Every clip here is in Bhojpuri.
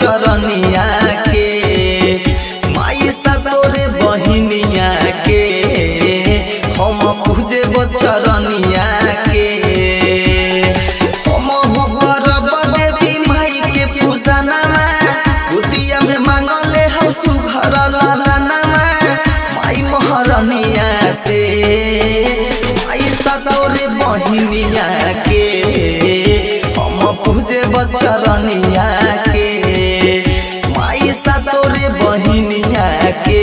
बचरनिया के माई सतोरे बहिनिया के हम पूजे बचरनिया के हम करब देवी माई के पूजनमा गोदिया में मांगले हम सुघर लालनमा माई महरनिया से माई सतोरे बहिनिया के हम पूजे बचरनिया के माई सतोरे बहिनिया के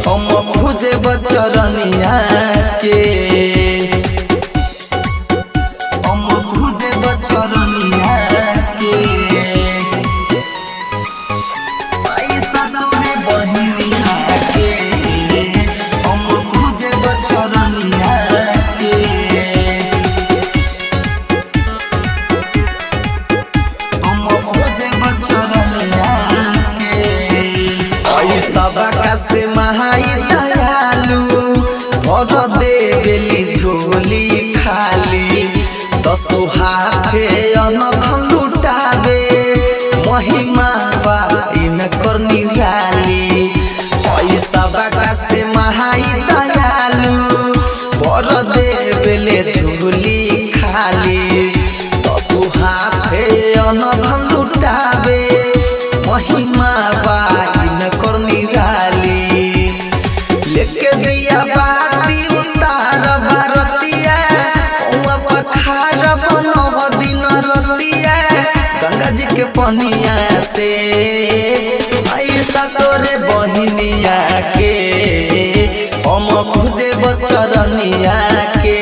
हम पूजे बचरनिया के हम पूजे बचरनिया के माई सतोरे बहिनिया के हम पूजे बचरनिया के सबका से महाई दयालु और देली झोली खाली दसो हाथे अनधन लुटावे महिमा इन कर निराली सबका से महाई दयालु और देले झोली खाली दसो हाथे अनधन लुटावे महिमा कर निराली लेके दिया बाती उतार भारतिया पखार बनव दिन रतिया गंगा जी के पनिया से आई सतोरे बहिनिया के हम पूजे बचरनिया के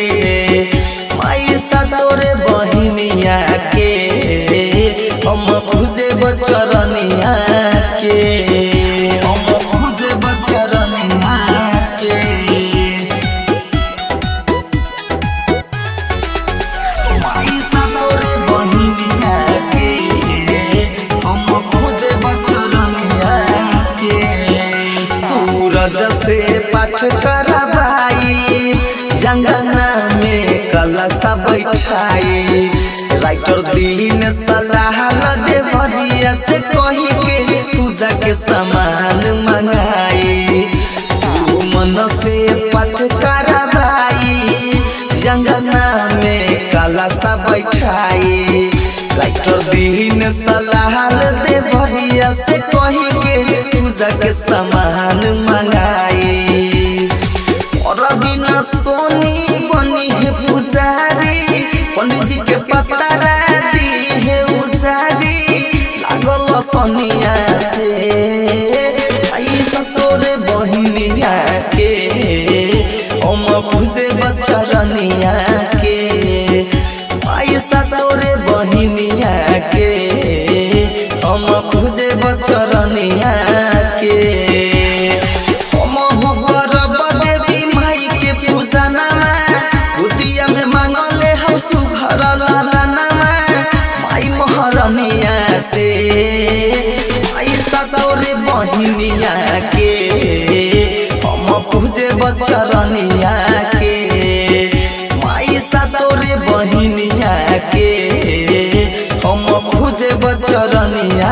माई सतोरे बहिनिया के हम पूजे बचरनिया के से पाठ करवाई जंगना में कलशा बैठाई राइटर दिन सलाह दे भरिया से कही के पूजा के सामान मंगाई मन से पाठ करवाई जंगना में कलशा बैठाई राइटर दिन सलाह दे भरिया से कही के पूजा के सामान मंगाई और बिना सोनी बनी है पुजारी पंडित जी के पतारा दी है उजारी लागल सोनिया आई ससुरे बहिनिया के हम पूजे बचरनिया के आई ससुरे बहिनिया के हम पूजे बचरनिया के हम करब देवी माई के पूजनमा गोदिया में मांगले हम सुघर लालनमा माई महरनिया से आई सतोरे बहिनिया के हम पूजे बचरनिया के माई सतोरे बहिनिया के हम पूजे बचरनिया